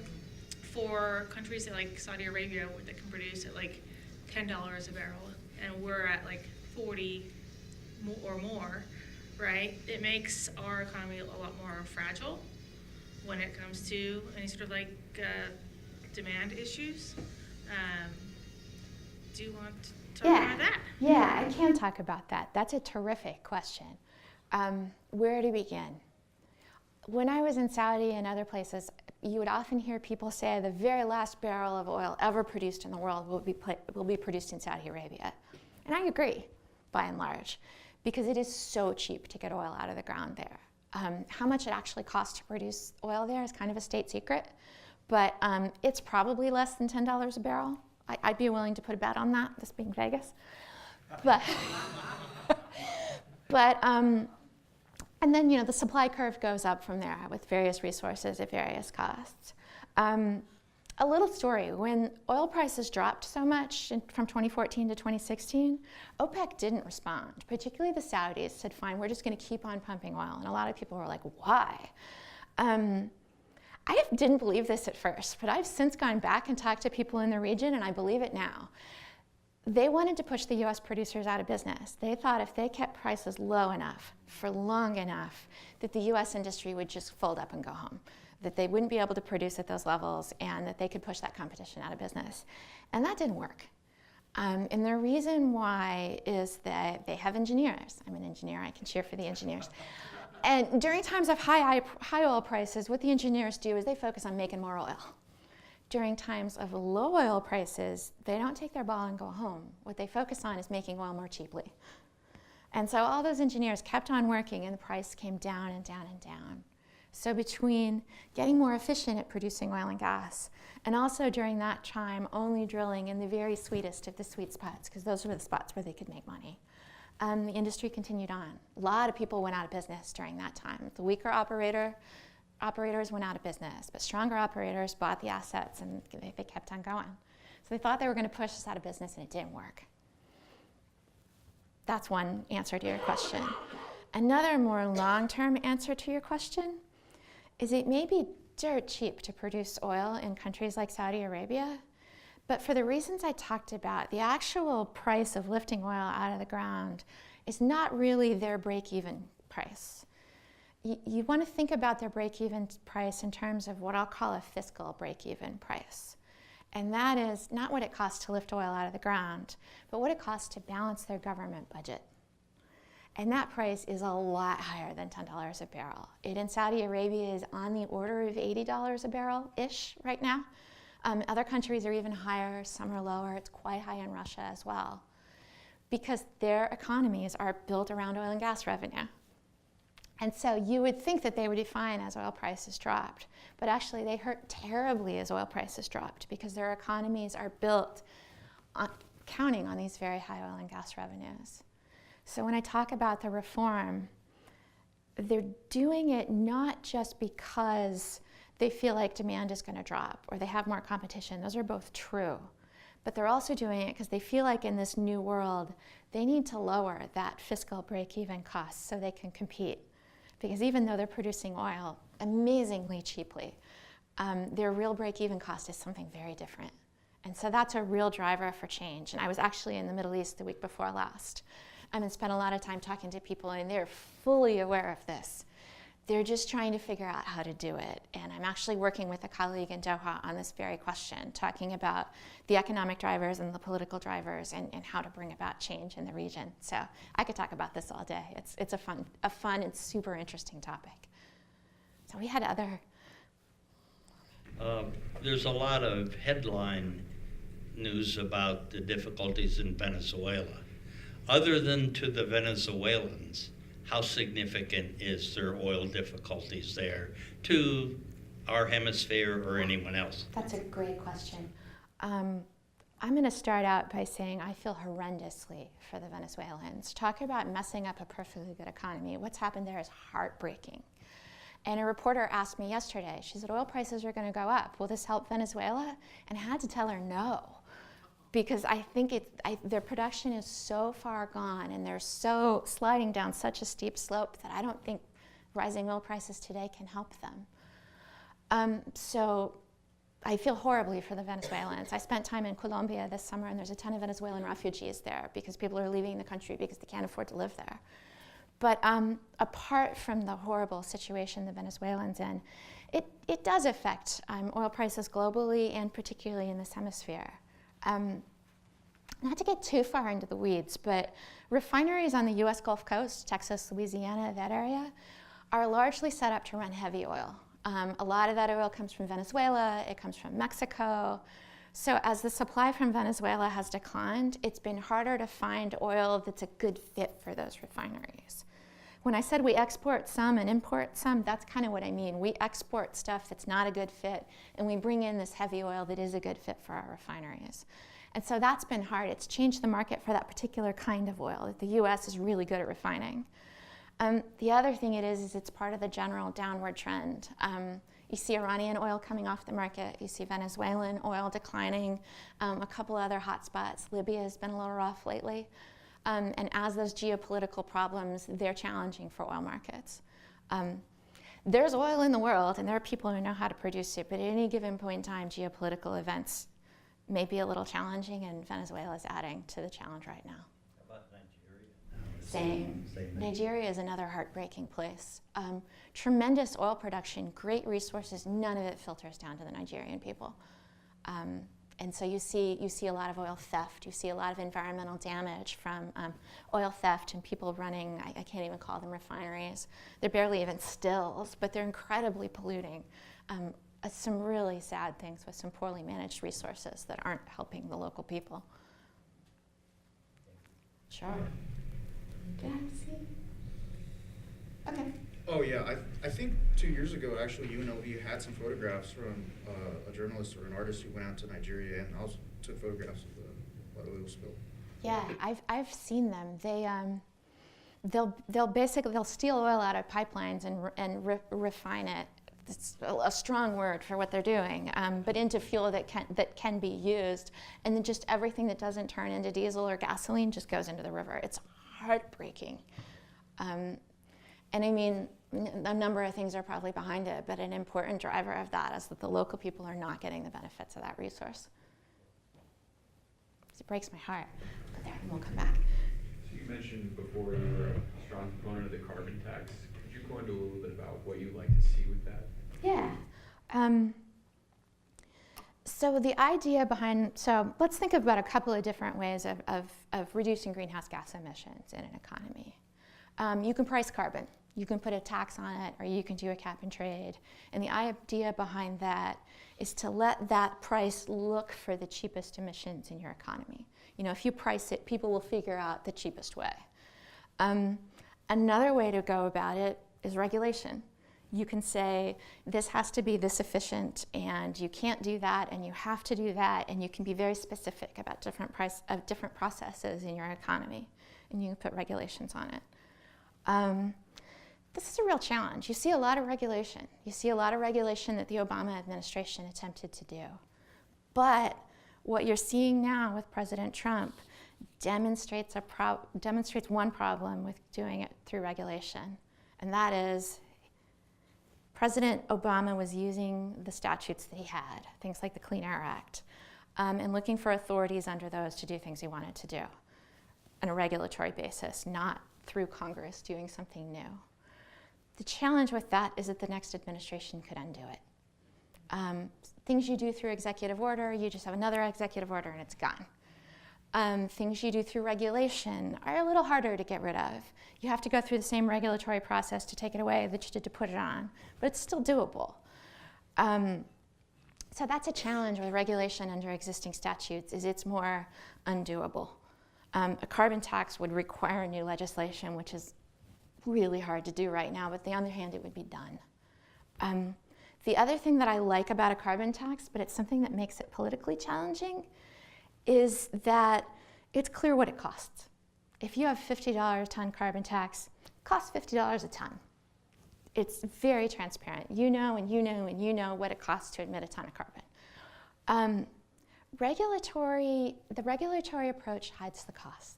[SPEAKER 6] for countries like Saudi Arabia that can produce at like $10 a barrel, and we're at like 40 or more, right? It makes our economy a lot more fragile when it comes to any sort of like demand issues. Do you want to talk about that?
[SPEAKER 2] Yeah, I can talk about that. That's a terrific question. Where to begin? When I was in Saudi and other places, you would often hear people say the very last barrel of oil ever produced in the world will be produced in Saudi Arabia. And I agree, by and large, because it is so cheap to get oil out of the ground there. How much it actually costs to produce oil there is kind of a state secret, but it's probably less than $10 a barrel. I'd be willing to put a bet on that, this being Vegas. But, and then, the supply curve goes up from there with various resources at various costs. A little story, when oil prices dropped so much from 2014 to 2016, OPEC didn't respond. Particularly the Saudis said, fine, we're just gonna keep on pumping oil. And a lot of people were like, why? I didn't believe this at first, but I've since gone back and talked to people in the region, and I believe it now. They wanted to push the US producers out of business. They thought if they kept prices low enough for long enough that the US industry would just fold up and go home, that they wouldn't be able to produce at those levels, and that they could push that competition out of business. And that didn't work. And the reason why is that they have engineers. I'm an engineer, I can cheer for the engineers. And during times of high oil prices, what the engineers do is they focus on making more oil. During times of low oil prices, they don't take their ball and go home. What they focus on is making oil more cheaply. And so all those engineers kept on working, and the price came down and down and down. So between getting more efficient at producing oil and gas, and also during that time only drilling in the very sweetest of the sweet spots, because those were the spots where they could make money, the industry continued on. A lot of people went out of business during that time. The weaker operators went out of business, but stronger operators bought the assets, and they kept on going. So they thought they were going to push us out of business, and it didn't work. That's one answer to your question. Another more long-term answer to your question is it may be dirt cheap to produce oil in countries like Saudi Arabia, but for the reasons I talked about, the actual price of lifting oil out of the ground is not really their break-even price. You want to think about their break-even price in terms of what I'll call a fiscal break-even price. And that is not what it costs to lift oil out of the ground, but what it costs to balance their government budget. And that price is a lot higher than $10 a barrel. It in Saudi Arabia is on the order of $80 a barrel-ish right now. Other countries are even higher, some are lower. It's quite high in Russia as well, because their economies are built around oil and gas revenue. And so you would think that they would be fine as oil prices dropped, but actually they hurt terribly as oil prices dropped because their economies are built on, counting on these very high oil and gas revenues. So when I talk about the reform, they're doing it not just because they feel like demand is going to drop or they have more competition. Those are both true. But they're also doing it because they feel like in this new world, they need to lower that fiscal break-even cost so they can compete. Because even though they're producing oil amazingly cheaply, their real break-even cost is something very different. And so that's a real driver for change. And I was actually in the Middle East the week before last and spent a lot of time talking to people, and they're fully aware of this. They're just trying to figure out how to do it. And I'm actually working with a colleague in Doha on this very question, talking about the economic drivers and the political drivers and how to bring about change in the region. So I could talk about this all day. It's a fun and super interesting topic. So we had other...
[SPEAKER 7] There's a lot of headline news about the difficulties in Venezuela. Other than to the Venezuelans, how significant is their oil difficulties there to our hemisphere or anyone else?
[SPEAKER 2] That's a great question. I'm going to start out by saying I feel horrendously for the Venezuelans. Talk about messing up a perfectly good economy. What's happened there is heartbreaking. And a reporter asked me yesterday, she said, oil prices are going to go up. Will this help Venezuela? And I had to tell her no. Because I think their production is so far gone and they're so sliding down such a steep slope that I don't think rising oil prices today can help them. So I feel horribly for the Venezuelans. I spent time in Colombia this summer, and there's a ton of Venezuelan refugees there because people are leaving the country because they can't afford to live there. But apart from the horrible situation the Venezuelans in, it does affect oil prices globally and particularly in this hemisphere. Not to get too far into the weeds, but refineries on the US Gulf Coast, Texas, Louisiana, that area, are largely set up to run heavy oil. A lot of that oil comes from Venezuela, it comes from Mexico. So as the supply from Venezuela has declined, it's been harder to find oil that's a good fit for those refineries. When I said we export some and import some, that's kind of what I mean. We export stuff that's not a good fit, and we bring in this heavy oil that is a good fit for our refineries. And so that's been hard. It's changed the market for that particular kind of oil that the US is really good at refining. The other thing it is it's part of the general downward trend. You see Iranian oil coming off the market. You see Venezuelan oil declining. A couple other hot spots. Libya has been a little rough lately. And as those geopolitical problems, they're challenging for oil markets. There's oil in the world, and there are people who know how to produce it, but at any given point in time, geopolitical events may be a little challenging, and Venezuela is adding to the challenge right now.
[SPEAKER 7] How about Nigeria?
[SPEAKER 2] Same. Nigeria is another heartbreaking place. Tremendous oil production, great resources, none of it filters down to the Nigerian people. And so you see a lot of oil theft. You see a lot of environmental damage from oil theft and people running, I can't even call them refineries. They're barely even stills, but they're incredibly polluting. Some really sad things with some poorly managed resources that aren't helping the local people. Sure. Yeah, see. Okay.
[SPEAKER 8] Oh yeah, I think 2 years ago actually UNLV had some photographs from a journalist or an artist who went out to Nigeria and also took photographs of the oil spill.
[SPEAKER 2] Yeah, I've seen them. They'll steal oil out of pipelines and refine it. It's a strong word for what they're doing, but into fuel that can be used, and then just everything that doesn't turn into diesel or gasoline just goes into the river. It's heartbreaking. And I mean, a number of things are probably behind it, but an important driver of that is that the local people are not getting the benefits of that resource. It breaks my heart, but there, we'll come back.
[SPEAKER 9] So you mentioned before you were a strong proponent of the carbon tax. Could you go into a little bit about what you'd like to see with that?
[SPEAKER 2] Yeah. So the idea behind, so let's think about a couple of different ways of reducing greenhouse gas emissions in an economy. You can price carbon. You can put a tax on it, or you can do a cap and trade. And the idea behind that is to let that price look for the cheapest emissions in your economy. You know, if you price it, people will figure out the cheapest way. Another way to go about it is regulation. You can say, this has to be this efficient, and you can't do that, and you have to do that, and you can be very specific about different processes in your economy, and you can put regulations on it. This is a real challenge. You see a lot of regulation. You see a lot of regulation that the Obama administration attempted to do. But what you're seeing now with President Trump demonstrates one problem with doing it through regulation, and that is President Obama was using the statutes that he had, things like the Clean Air Act, and looking for authorities under those to do things he wanted to do on a regulatory basis, not through Congress doing something new. The challenge with that is that the next administration could undo it. Things you do through executive order, you just have another executive order and it's gone. Things you do through regulation are a little harder to get rid of. You have to go through the same regulatory process to take it away that you did to put it on, but it's still doable. So that's a challenge with regulation under existing statutes, is it's more undoable. A carbon tax would require new legislation, which is really hard to do right now, but on the other hand, it would be done. The other thing that I like about a carbon tax, but it's something that makes it politically challenging, is that it's clear what it costs. If you have $50 a ton carbon tax, it costs $50 a ton. It's very transparent. You know, and you know, and you know what it costs to emit a ton of carbon. The regulatory approach hides the costs.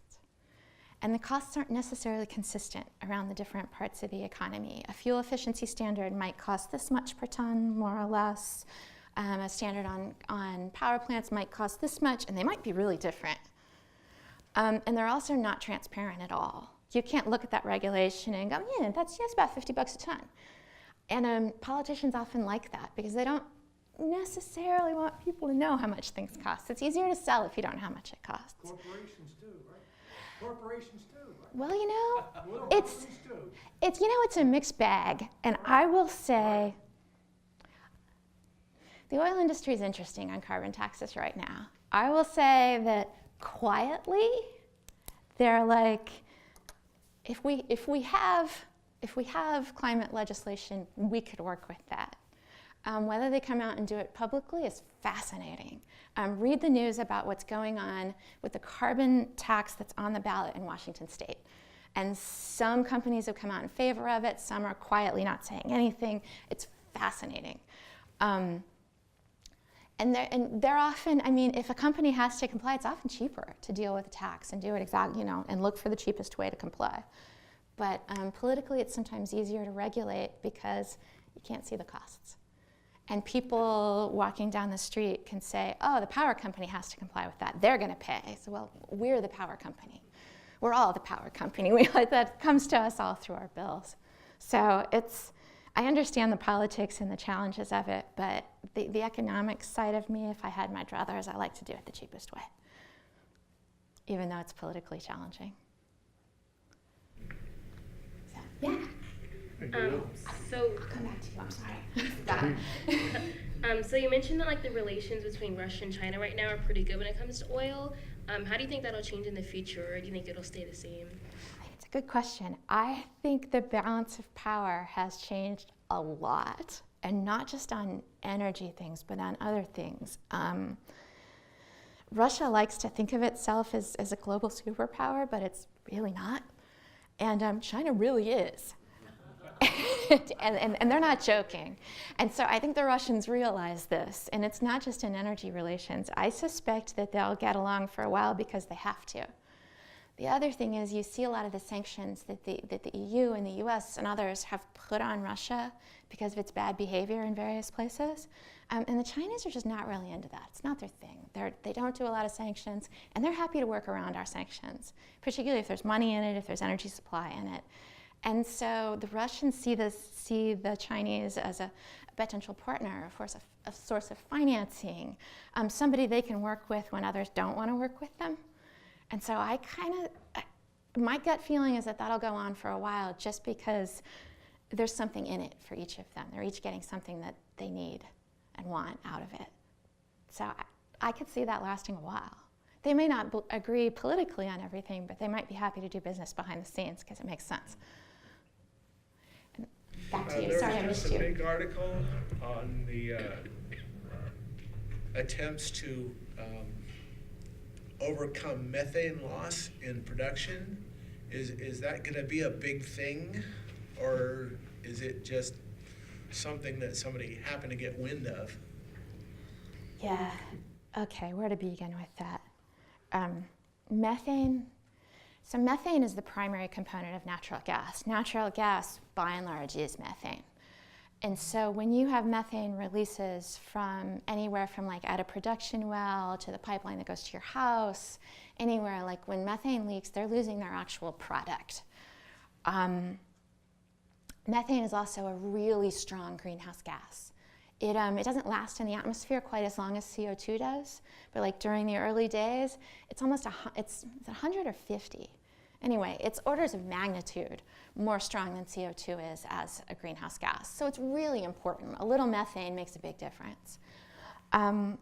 [SPEAKER 2] And the costs aren't necessarily consistent around the different parts of the economy. A fuel efficiency standard might cost this much per ton, more or less. A standard on power plants might cost this much, and they might be really different. And they're also not transparent at all. You can't look at that regulation and go, yeah, that's about $50 a ton. And politicians often like that because they don't necessarily want people to know how much things cost. It's easier to sell if you don't know how much it costs.
[SPEAKER 1] Corporations too, right? Corporations too, right?
[SPEAKER 2] Well, it's a mixed bag. And I will say, the oil industry is interesting on carbon taxes right now. I will say that quietly, they're like, if we have climate legislation, we could work with that. Whether they come out and do it publicly is fascinating. Read the news about what's going on with the carbon tax that's on the ballot in Washington State. And some companies have come out in favor of it, some are quietly not saying anything. It's fascinating. And they're often, if a company has to comply, it's often cheaper to deal with a tax and do it and look for the cheapest way to comply. But politically, it's sometimes easier to regulate because you can't see the costs. And people walking down the street can say, oh, the power company has to comply with that. They're going to pay. So, well, we're the power company. We're all the power company. That comes to us all through our bills. So I understand the politics and the challenges of it, but the economic side of me, if I had my druthers, I like to do it the cheapest way, even though it's politically challenging. So, yeah.
[SPEAKER 10] So
[SPEAKER 2] I'll come back to you, I'm sorry.
[SPEAKER 10] So you mentioned that the relations between Russia and China right now are pretty good when it comes to oil. How do you think that'll change in the future, or do you think it'll stay the same?
[SPEAKER 2] It's a good question. I think the balance of power has changed a lot, and not just on energy things, but on other things. Russia likes to think of itself as a global superpower, but it's really not. And China really is. and they're not joking. And so I think the Russians realize this, and it's not just in energy relations. I suspect that they'll get along for a while because they have to. The other thing is you see a lot of the sanctions that the EU and the US and others have put on Russia because of its bad behavior in various places. And the Chinese are just not really into that. It's not their thing. They don't do a lot of sanctions, and they're happy to work around our sanctions, particularly if there's money in it, if there's energy supply in it. And so the Russians see the Chinese as a potential partner, a source of financing, somebody they can work with when others don't want to work with them. And so my gut feeling is that that'll go on for a while just because there's something in it for each of them. They're each getting something that they need and want out of it. So I could see that lasting a while. They may not agree politically on everything, but they might be happy to do business behind the scenes because it makes sense. Back to you.
[SPEAKER 11] There
[SPEAKER 2] Sorry, I
[SPEAKER 11] was
[SPEAKER 2] missed
[SPEAKER 11] just a
[SPEAKER 2] you.
[SPEAKER 11] big article on the attempts to overcome methane loss in production. Is that going to be a big thing, or is it just something that somebody happened to get wind of?
[SPEAKER 2] Yeah. Okay, where to begin with that? Methane. So methane is the primary component of natural gas. Natural gas, by and large, is methane. And so when you have methane releases from anywhere from like at a production well to the pipeline that goes to your house, anywhere, like when methane leaks, they're losing their actual product. Methane is also a really strong greenhouse gas. It doesn't last in the atmosphere quite as long as CO2 does, but like during the early days, it's almost it's 100 or 50. Anyway, it's orders of magnitude more strong than CO2 is as a greenhouse gas. So it's really important. A little methane makes a big difference. I'm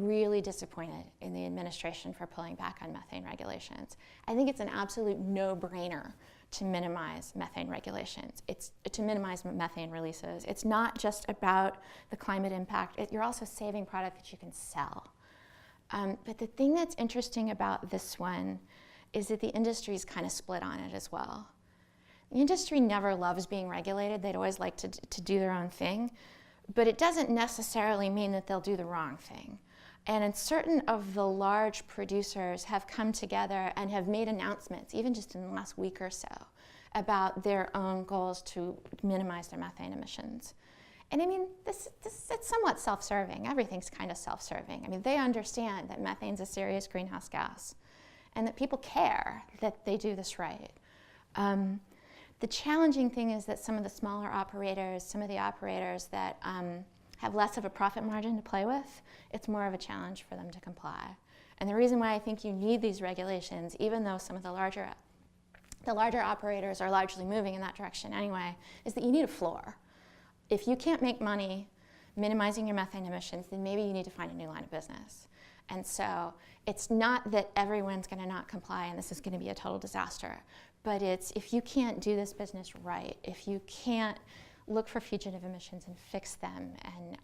[SPEAKER 2] really disappointed in the administration for pulling back on methane regulations. I think it's an absolute no-brainer to minimize methane regulations. It's to minimize methane releases. It's not just about the climate impact. You're also saving product that you can sell. But the thing that's interesting about this one is that the industry is kind of split on it as well. The industry never loves being regulated. They'd always like to do their own thing. But it doesn't necessarily mean that they'll do the wrong thing. And certain of the large producers have come together and have made announcements, even just in the last week or so, about their own goals to minimize their methane emissions. And I mean, it's somewhat self-serving. Everything's kind of self-serving. I mean, they understand that methane's a serious greenhouse gas and that people care that they do this right. The challenging thing is that some of the smaller operators, some of the operators that have less of a profit margin to play with, it's more of a challenge for them to comply. And the reason why I think you need these regulations, even though some of the larger operators are largely moving in that direction anyway, is that you need a floor. If you can't make money minimizing your methane emissions, then maybe you need to find a new line of business. And so it's not that everyone's going to not comply and this is going to be a total disaster, but it's if you can't do this business right, if you can't look for fugitive emissions and fix them, and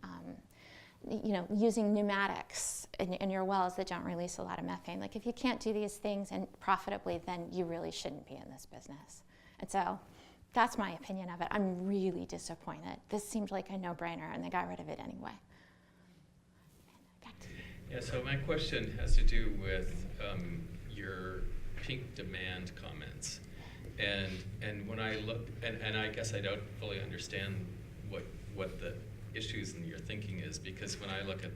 [SPEAKER 2] using pneumatics in your wells that don't release a lot of methane, like if you can't do these things and profitably, then you really shouldn't be in this business. And so that's my opinion of it. I'm really disappointed. This seemed like a no-brainer, and they got rid of it anyway.
[SPEAKER 9] Yeah, so my question has to do with your peak demand comments. And when I look, and I guess I don't fully understand what the issues in your thinking is, because when I look at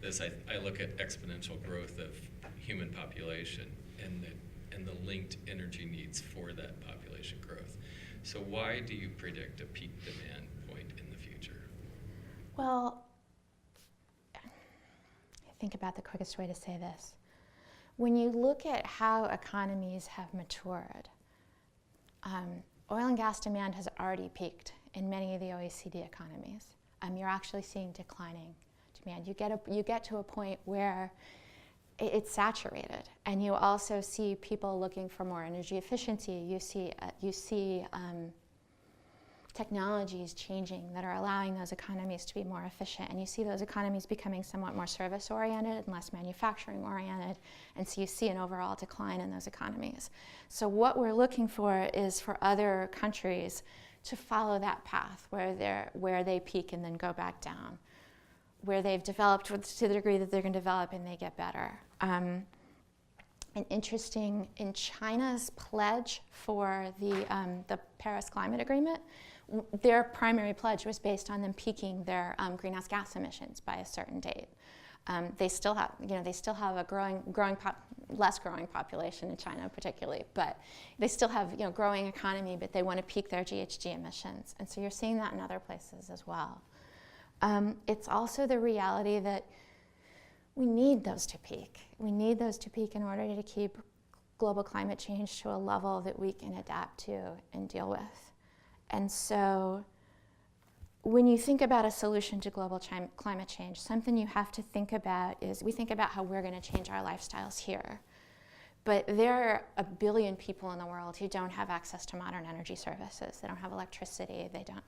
[SPEAKER 9] this, I look at exponential growth of human population and the linked energy needs for that population growth. So why do you predict a peak demand point in the future?
[SPEAKER 2] Well, think about the quickest way to say this. When you look at how economies have matured, oil and gas demand has already peaked in many of the OECD economies. You're actually seeing declining demand. You get to a point where it's saturated, and you also see people looking for more energy efficiency. You see technologies changing that are allowing those economies to be more efficient, and you see those economies becoming somewhat more service-oriented and less manufacturing-oriented, and so you see an overall decline in those economies. So what we're looking for is for other countries to follow that path where they peak and then go back down, where they've developed to the degree that they're going to develop and they get better. And interesting, in China's pledge for the Paris Climate Agreement, their primary pledge was based on them peaking their greenhouse gas emissions by a certain date. They still have a less growing population in China particularly, but they still have growing economy, but they want to peak their GHG emissions, and so you're seeing that in other places as well. It's also the reality that we need those to peak. We need those to peak in order to keep global climate change to a level that we can adapt to and deal with. And so when you think about a solution to global climate change, something you have to think about is we think about how we're going to change our lifestyles here. But there are 1 billion people in the world who don't have access to modern energy services. They don't have electricity, they don't.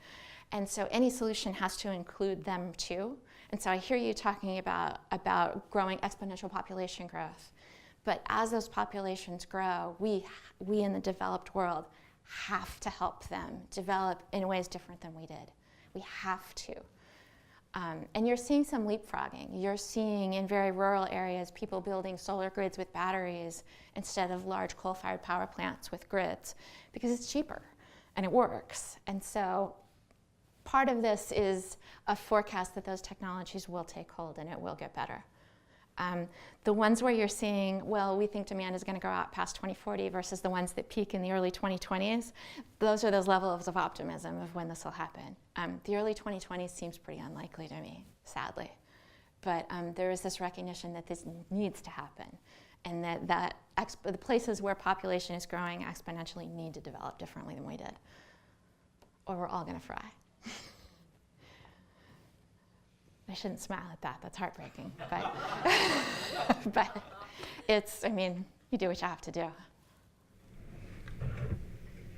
[SPEAKER 2] And so any solution has to include them too. And so I hear you talking about growing exponential population growth. But as those populations grow, we in the developed world have to help them develop in ways different than we did. We have to. And you're seeing some leapfrogging. You're seeing in very rural areas people building solar grids with batteries instead of large coal-fired power plants with grids because it's cheaper and it works. And so part of this is a forecast that those technologies will take hold and it will get better. The ones where you're seeing, well, we think demand is going to go out past 2040 versus the ones that peak in the early 2020s, those are those levels of optimism of when this will happen. The early 2020s seems pretty unlikely to me, sadly. But there is this recognition that this needs to happen and that the places where population is growing exponentially need to develop differently than we did, or we're all going to fry. I shouldn't smile at that, that's heartbreaking. But, but it's, I mean, you do what you have to do.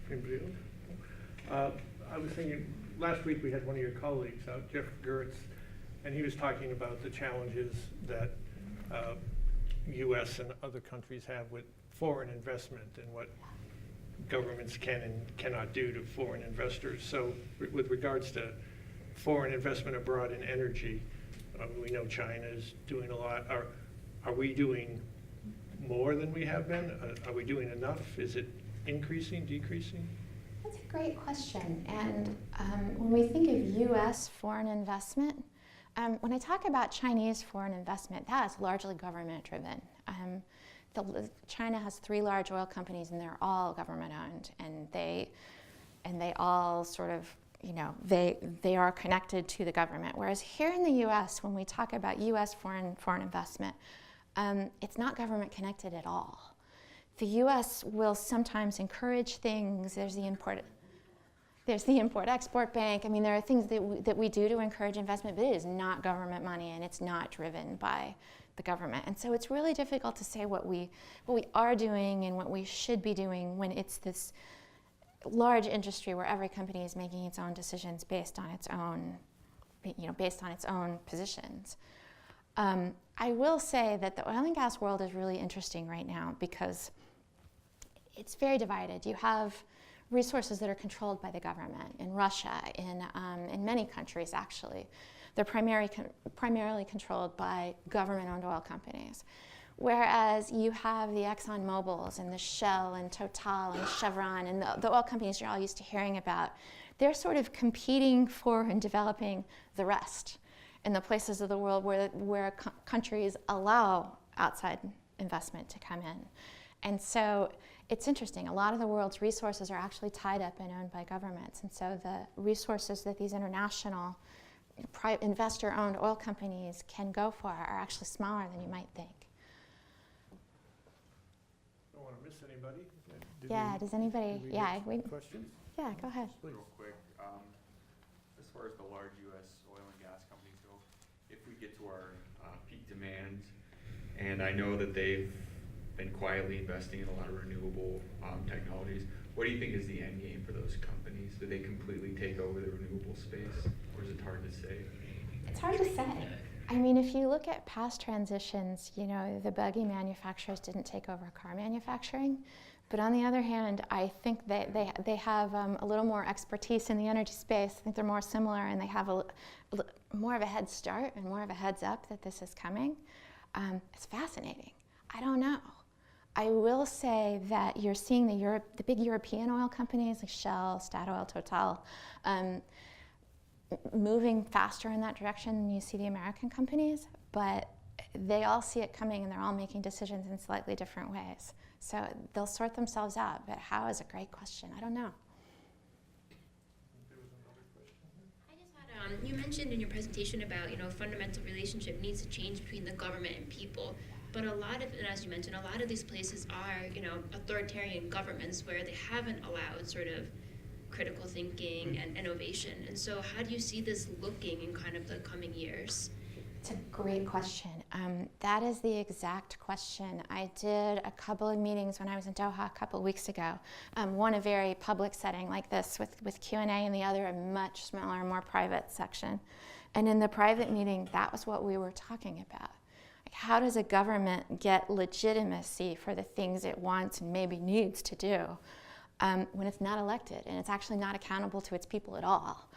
[SPEAKER 1] Anybody else? I was thinking, last week we had one of your colleagues out, Jeff Gertz, and he was talking about the challenges that US and other countries have with foreign investment and what governments can and cannot do to foreign investors. So with regards to foreign investment abroad in energy, we know China is doing a lot. Are we doing more than we have been? Are we doing enough? Is it increasing, decreasing?
[SPEAKER 2] That's a great question. And when we think of US foreign investment, when I talk about Chinese foreign investment, that is largely government driven. China has 3 large oil companies and they're all government owned, and they all sort of, you know, they are connected to the government. Whereas here in the US, when we talk about US foreign investment, it's not government connected at all. The US will sometimes encourage things. There's the Import-Export Bank. I mean, there are things that we do to encourage investment, but it is not government money and it's not driven by the government. And so it's really difficult to say what we are doing and what we should be doing when it's this large industry where every company is making its own decisions based on its own, based on its own positions. I will say that the oil and gas world is really interesting right now because it's very divided. You have resources that are controlled by the government in Russia, in many countries actually. They're primarily controlled by government-owned oil companies. Whereas you have the Exxon Mobils and the Shell and Total and Chevron and the oil companies you're all used to hearing about, they're sort of competing for and developing the rest in the places of the world where countries allow outside investment to come in. And so it's interesting, a lot of the world's resources are actually tied up and owned by governments. And so the resources that these international investor-owned oil companies can go for are actually smaller than you might think.
[SPEAKER 1] Don't want to miss anybody.
[SPEAKER 2] Does anybody?
[SPEAKER 1] Questions?
[SPEAKER 2] Yeah, go ahead.
[SPEAKER 1] Please.
[SPEAKER 12] Real quick, as far as the large U.S. oil and gas companies go, if we get to our peak demand, and I know that they've been quietly investing in a lot of renewable technologies, what do you think is the end game for those companies? Do they completely take over the renewable space, or is it hard to say?
[SPEAKER 2] It's hard to say. I mean, if you look at past transitions, the buggy manufacturers didn't take over car manufacturing. But on the other hand, I think that they have a little more expertise in the energy space. I think they're more similar, and they have more of a head start and more of a heads up that this is coming. It's fascinating. I don't know. I will say that you're seeing the big European oil companies like Shell, Statoil, Total, moving faster in that direction than you see the American companies, but they all see it coming and they're all making decisions in slightly different ways. So they'll sort themselves out, but how is a great question. I don't know.
[SPEAKER 10] I just had, you mentioned in your presentation about, fundamental relationship needs to change between the government and people. But and as you mentioned, a lot of these places are, authoritarian governments where they haven't allowed sort of critical thinking and innovation. And so how do you see this looking in kind of the coming years?
[SPEAKER 2] It's a great question. That is the exact question. I did a couple of meetings when I was in Doha a couple of weeks ago. One a very public setting like this with Q&A, and the other a much smaller, more private section. And in the private meeting, that was what we were talking about. Like, how does a government get legitimacy for the things it wants and maybe needs to do when it's not elected and it's actually not accountable to its people at all?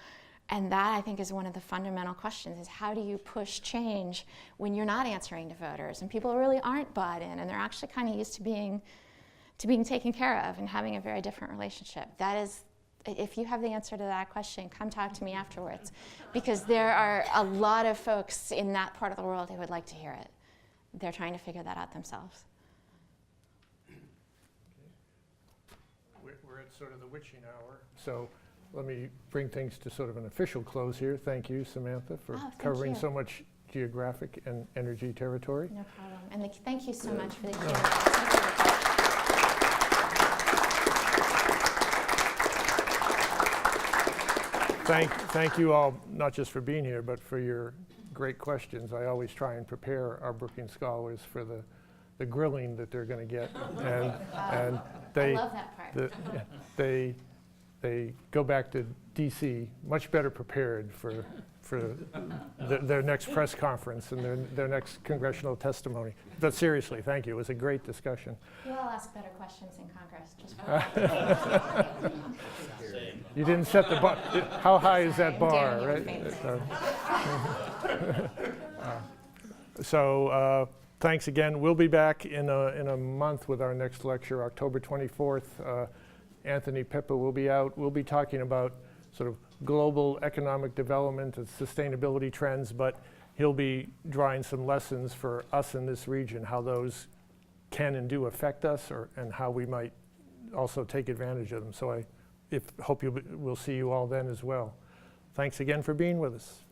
[SPEAKER 2] And that, I think, is one of the fundamental questions, is how do you push change when you're not answering to voters and people really aren't bought in and they're actually kind of used to being taken care of and having a very different relationship. That is, if you have the answer to that question, come talk to me afterwards, because there are a lot of folks in that part of the world who would like to hear it. They're trying to figure that out themselves.
[SPEAKER 1] We're at sort of the witching hour, so let me bring things to sort of an official close here. Thank you, Samantha, for covering so much geographic and energy territory.
[SPEAKER 2] No problem. And thank you so much for the
[SPEAKER 1] Thank you all, not just for being here, but for your great questions. I always try and prepare our Brookings scholars for the grilling that they're going to get. And they,
[SPEAKER 2] I love that part.
[SPEAKER 1] They go back to DC much better prepared for their next press conference and their next congressional testimony. But seriously, thank you. It was a great discussion.
[SPEAKER 2] You all ask better questions in Congress. Just
[SPEAKER 1] You didn't set the bar. How high is that bar,
[SPEAKER 2] Daring
[SPEAKER 1] right? So thanks again. We'll be back in a month with our next lecture, October 24th. Anthony Pippa will be out. We'll be talking about sort of global economic development and sustainability trends, but he'll be drawing some lessons for us in this region, how those can and do affect us, and how we might also take advantage of them. So I hope we'll see you all then as well. Thanks again for being with us.